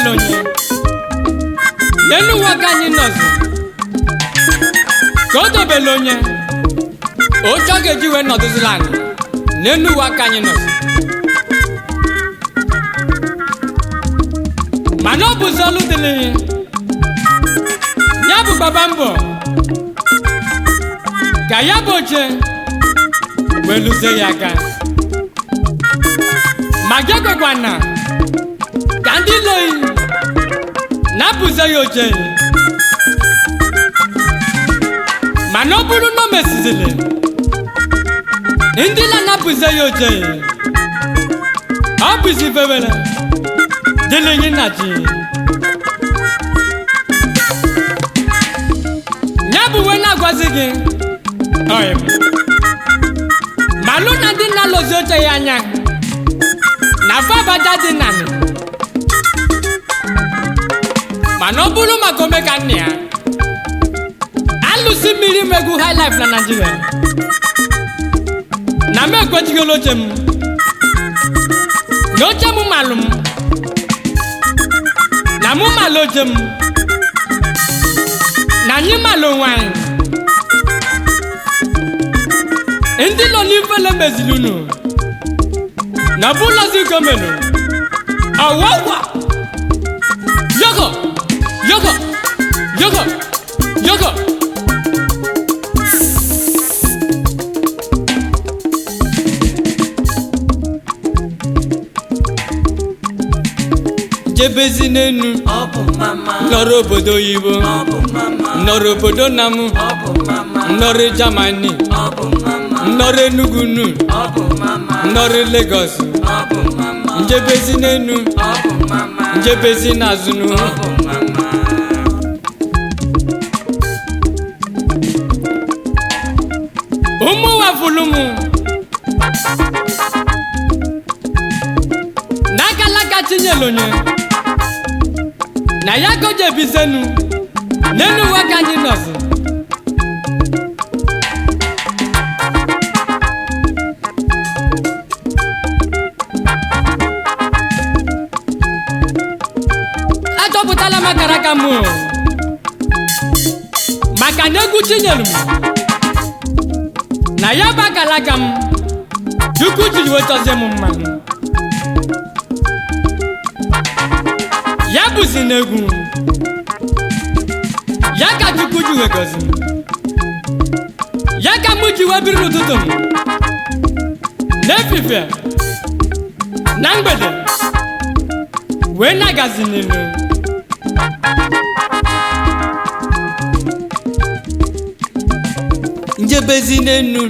belonye nenu wakani nozi kodo belonye ocho geji we noduzlan nenu wakani nozi mano buzolu dili nyabu babambo kaya boche weluze yaga magekwe kwana kandiloi nabuze yoje manobulu no mesizile indila nabuze yoje abuzi febele dilingi naji nyabu wena gwazigi oye malu na dina lozote yanya na baba jadi nani manobulu makome kania alusi miri megu high life na Nigeria na me kwetigo lojem lojem malum na mu malojem na nyi malonwan indi lo ni fele mezilunu na bula zikomenu awawa yoko yoko yoko yoko jebezi nenu nọrọ obodo oyibo nọrọ obodo namu nọrọ Germany nọrọ Enugunu nọrọ Lagos njebezi nenu njebezi n'azụnụ ụmụ wafulumu n'akalaka tinyelonye na ya gojebizenu n'enu waka anyị nọzi achọpụtala makaraka mụ maka na egwu chinyelu m na ya bakalaka m Chukwu jiri wetazie m mma ya bụzi n'egwu ya ka Chukwu ji wegozi ya ka mụ ji webiri n'ụtụtụ m n'efifie na mgbede wee na-agazi n'ilu njebezi n'enu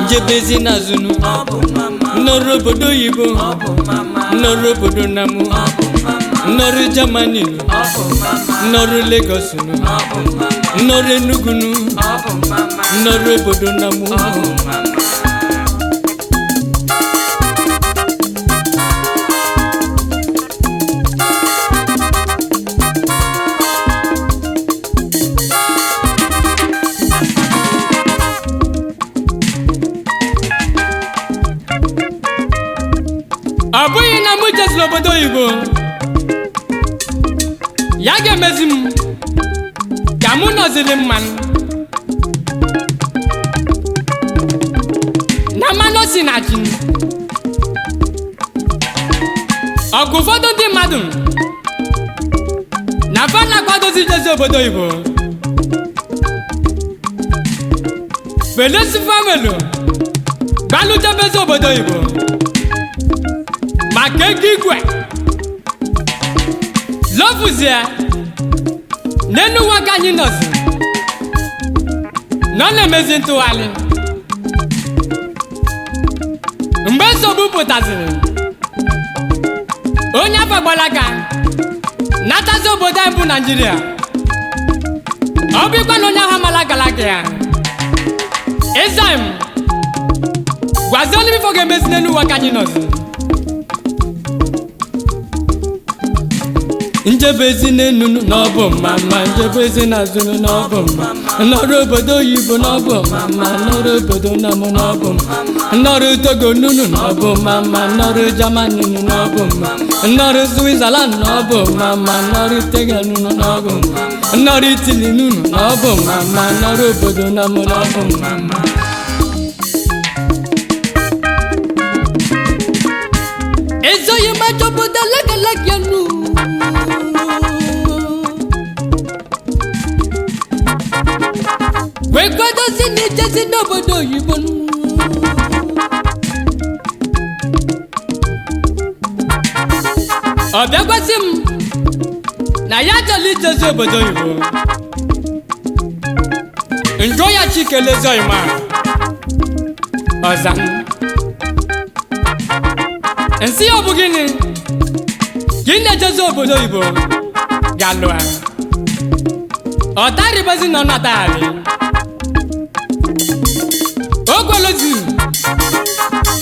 njebezi n'azụnụ nọrọ obodo oyibo nọrọ obodo namu nọrọ Germany nọrọ Lagos nọrọ Enugunu nọrọ obodo namu abụghị na mụ jeziri obodo oyibo ya ga-emezi m ka mụ nọziri mmanụ na mmanụ si na ji ọgụ ụfọdụ ndị mmadụ na fa na-akwadozi jezi obodo oyibo felesi famelu gbalụjebezi obodo oyibo maka ego igwe lofuzie n'enu nwoke anyị nọzi nọ na-emezi ntụgharị mgbe nsogbu pụtaziri onye afọ gbalaga natazi obodo anyị bụ Nigeria ọ bụkwa na onye ahụ amalagalaka ya ịzaim gwazie onye bifo ga-emezi n'enu nwoke anyị nọzi njebezi n'enunu n'ọbụ mama njebezi n'azụnụ n'ọbụ mama n'ọrụ obodo oyibo n'ọbụ mama n'ọrụ obodo namụ n'ọbụ mama n'ọrụ Togo nunu n'ọbụ mama n'ọrụ Germany n'ọbụ mama n'ọrụ Switzerland n'ọbụ mama n'ọrụ Tega nunu n'ọbụ mama n'ọrụ Italy nunu n'ọbụ mama n'ọrụ obodo namụ n'ọbụ mama ezoghị m achọpụta legalagi nu wee kwadozi n'ijezi n'obodo oyibo ọ bịagwasị m na ya chọrọ ijezi obodo oyibo njụọ ya chikelezi ma ọza nsị ya ọ bụ gịnị gị na-ejezi obodo oyibo ga-alụ ọ tarịbezi nọ natagharị ogwelozi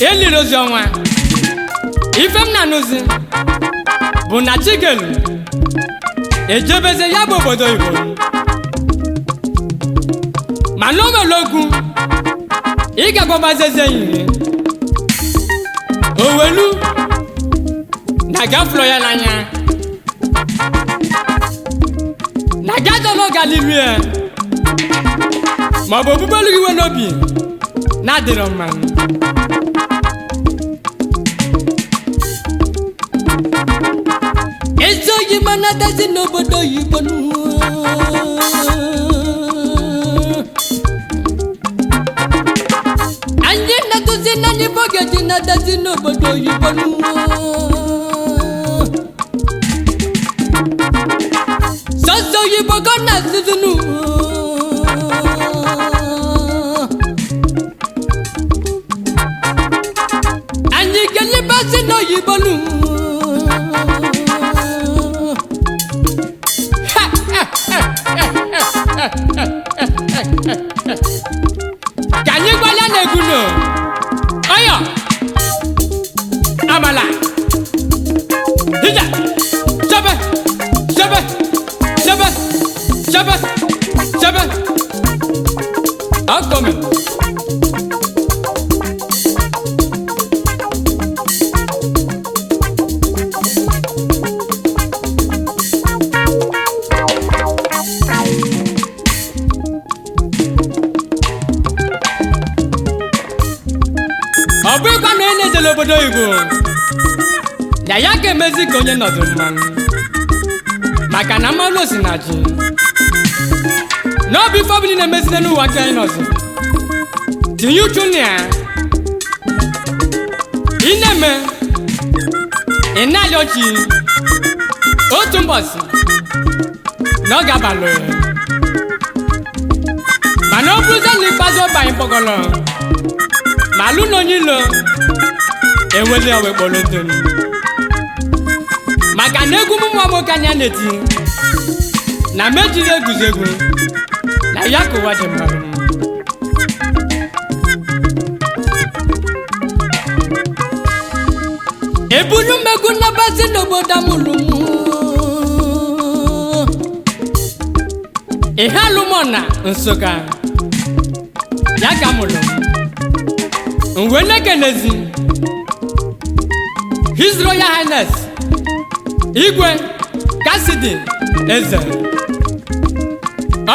eliri ozi ọnwa ife m na-anụzi bụ na chikelu ejebeze ya bụ obodo oyibo mana o nwere okwu ị ga-agwabazeze ihe owelu na gafụlọ ya n'anya na gajọlọ galilu ya maọbụ ogbugbeelu gị iwe n'obi na-adịrọ mma ezoghị m anadazi n'obodo oyibo anyị na-atụzi n'anya ife oge ji na-adazi n'obodo oyibo sọsọ oyibo go na-asụzunu anyị kelebasi n'oyibo nu ka anyị gbalịa na-egwu no ọyọ amala hija chebe chebe chebe chebe chebe akọmi ọ bụrụkwa na onye na-ejele obodo oyibo na ya ga-emezi ka onye nọdụ mmanụ maka na mmanụ osi na ji n'obi ife ọbụla na-emezide n'ụwa ka anyị nọzi tinye uchu na ya ị na-eme ị na-alịọ chi otu mbọsị na ọ ga-abalụ ya mana ọ bụrụzie na ikpeazụ ọbanye mkpọgọlọ ma alụ na onye ilo enwezi owe kpọlọtonu maka na egwu mụnwa nwoke anya na-eti na mejiri eguzi egwu na ya ka ụwa dị mmadụ ebulu mmegwu nnabazi n'obodo amụlụmụ ihe alụmọna Nsụka ya ka mụlụ mgbe nekenezi His Royal Highness Igwe Cassidy Eze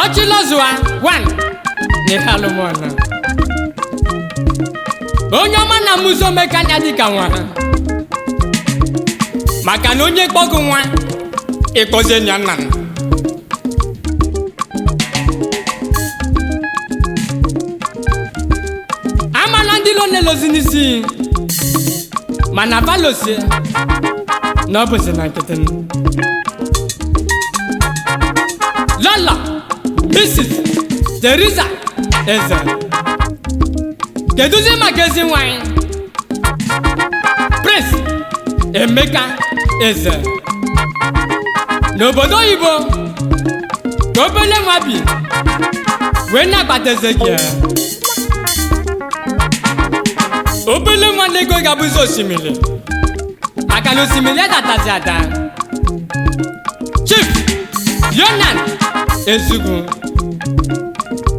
Ọchịlọzụwa 1 n'ihe alụmọna onye ọma na mụzo mekanya dịka nwa ha maka na onye kpọgụ nwa ịkpọzie nya nna amana ndị lo na-elozi n'isi mana valosie na ọ bụzi na nkịtị Lola Mrs. Teresa Eze keduzi maka ezi nwanyị Prince Emeka Eze n'obodo oyibo ka obele nwa bi wee na-agbata eze gị obele nwa na-ego ga-abụzi osimiri maka na osimiri adatazi ada Chief Yonan Ezugu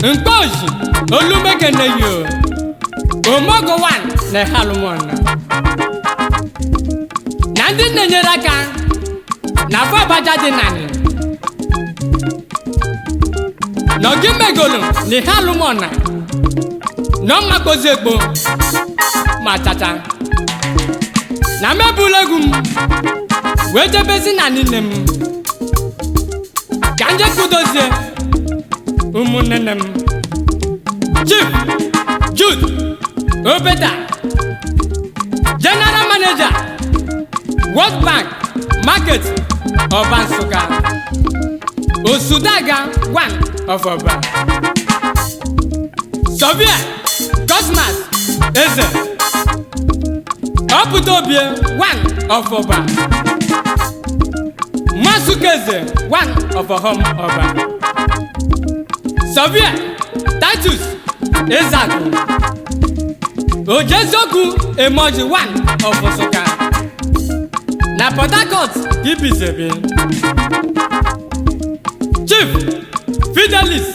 Nkpoji Olumegeneyo Omogo One na Halumona na ndị na-enyere aka na afọ abaja dị nani n'ogimegolu na Halumona no makozi ekpo ma chacha na mebulegwu m wee jebezi na nne m ka nje kudozie ụmụnne m Chief Jude Obeda General Manager World Bank Market Ọba Nsụka Osudaga One of Ọba Sovia Cosmas Eze Oputobie One of Ọba Masukeze One of Ọhom Ọba Sovia Titus Ezaku Ojezoku Emoji One of Nsụka na Port Harcourt Ibizebe Chief Fidelis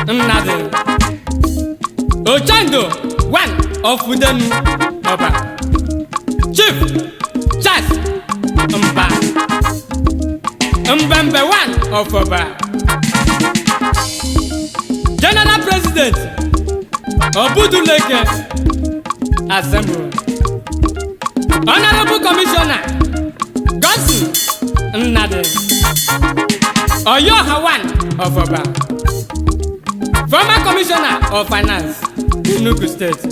Nnadi Ochendo One of Udenu Ọba Chief Charles Mba Mbembe One of Ọba General President Obuduleke Assembly Honorable Commissioner Godson Nnadi Oyoha One of Ọba Former Commissioner of Finance Enugu State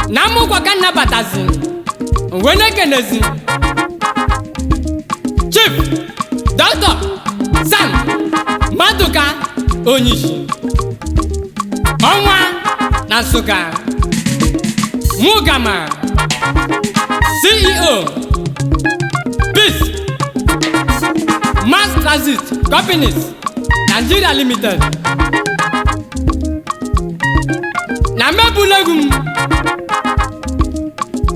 Namukwa Nabatazi Wenekenezi Chief Dr. Sam Maduka Onyishi Ọnwa na Nsụka Mugama CEO Peace Mass Transit Companies Nigeria Limited na mebulegum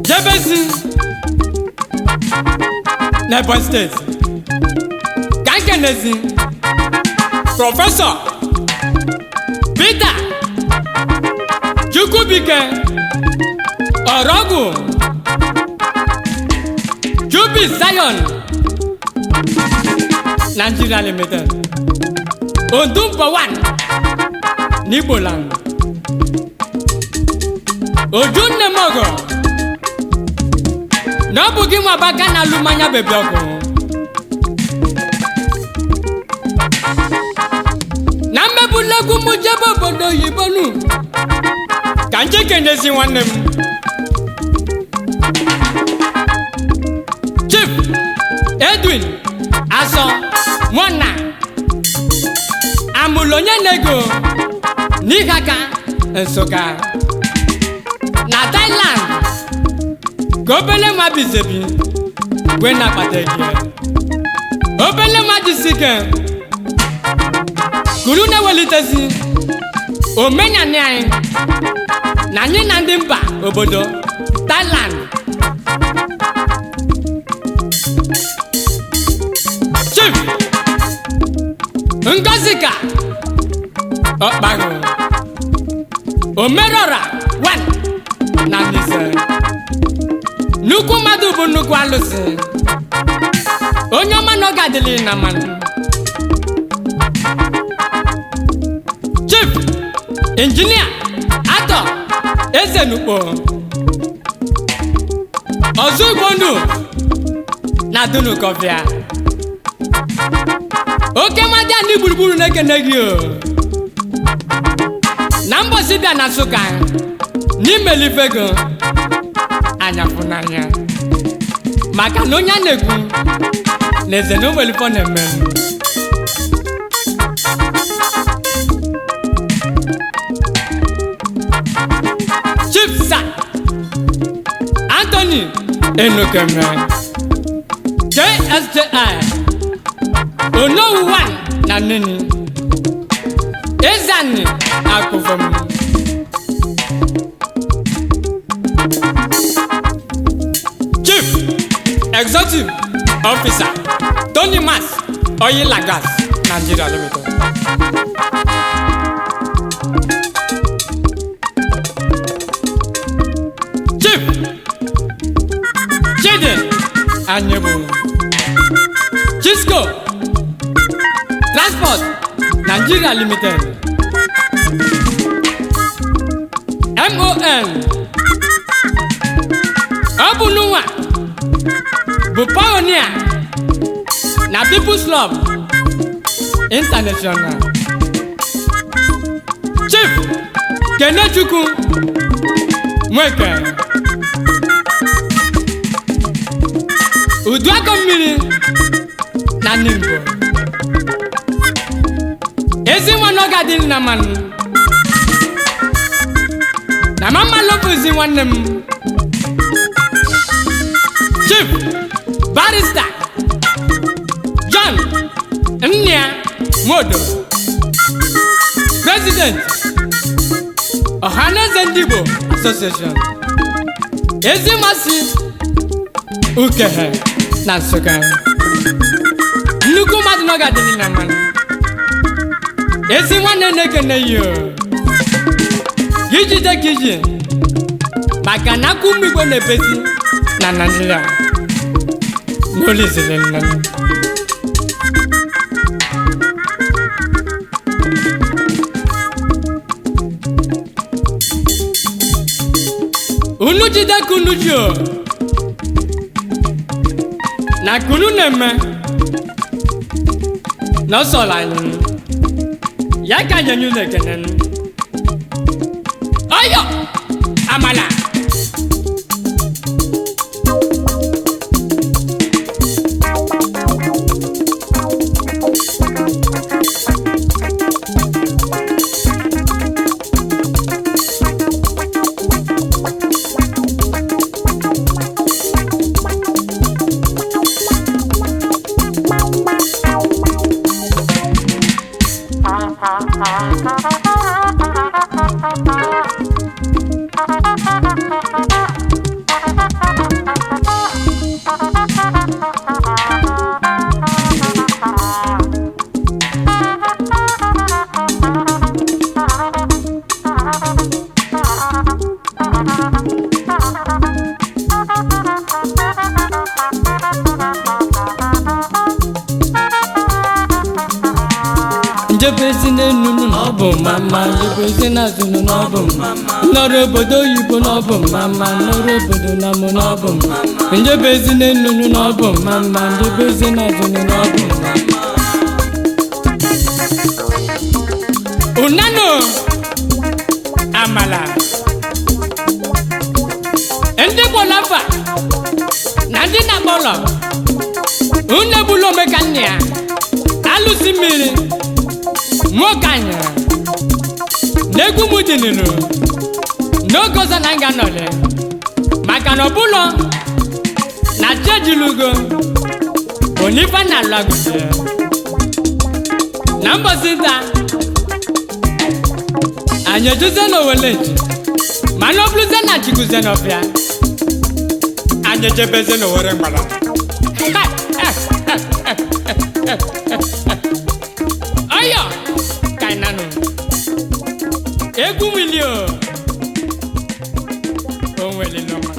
jebezi na Ebonyi State kankenezi Professor Peter Chukwubike Orogu Jubi Zion Nigeria Limited Ondumpo One Niboland Ojunne Mogo N'ọbụghị nwa baka na alụmanya bebi ọkụ na mmebulegwu m jebe obodo oyibo nu ka nje kenyezi nwanne m Chief Edwin Aso Mona Amulonye Nego Nihaka Nsụka na Thailand Gobele Mabizebi Gwena Pategie Obele Majisike Kurune Welitezi Omenya Nyai na anyị na ndị mba obodo Thailand Chief Ngozika Okpago Omerora One na Nise Nnukwu mmadụ bụ nnukwu alụsị onye ọma na oge adịghị na mmanụ Chief Engineer Atọ Ezenukpo Ozugbonu na Dunukọfịa oke mmadụ ndị gburugburu na-ekene gị o na mbọsị bịa na Nsụka n'imelifego anyafụ n'anya maka na onye a na-ekwu na eze na onwelifọ na-eme Chief Sir Anthony Enokeme KSJI Onowu One na Nini Ezani Akụfọm Chief Executive Officer Tony Mas Oil and Gas Nigeria Limited. Chief Chidi Anyebu Chisco Transport Nigeria Limited. MON Obunuwa bụ pioneer na People's Club International. Chief Kenechukwu Nweke Uduako mmiri na Nimbo ezi nwanọga dị na mmanụ na mama lopuzi nwanne m Chief Barrister John Nnia Modo President Ohaneze Ndigbo Association Ezimasi Ukehe na Nsụka nnukwu mmadụ n'oge adịghị na mmanụ ezi nwanne na-ekene yo gijide giji maka na aka ụmụ Igbo na-ebezi na Nigeria n'olizile nne unu jide ka unu ji o na kunu na-eme n'ọsọla anyị ya ka anyị enye unu ekene Oyo Amala Njebezine nunu n'ọbụ mama njebezine azụnụ n'ọbụ mama n'ọrụ obodo oyibo n'ọbụ mama n'ọrụ obodo na mụ n'ọbụ mama njebezine nunu n'ọbụ mama njebezine azụnụ n'ọbụ mama Unano Amala ndị bọlafa na ndị na-akpọlọ unebulo mekanne ya alụsi mmiri nwoke anyara n'egwu m dị ninu n'oge ọzọ na nga nọle maka na ọbụlọ na chejilugo onife na alụagụzi na mbọsị nta anyị ejuze n'Oweleji mana ọbụlụze na chikuze n'ọfịa anyị ejebeze n'Owere mgbara Oyo Kainano Egwu milio Onwele noma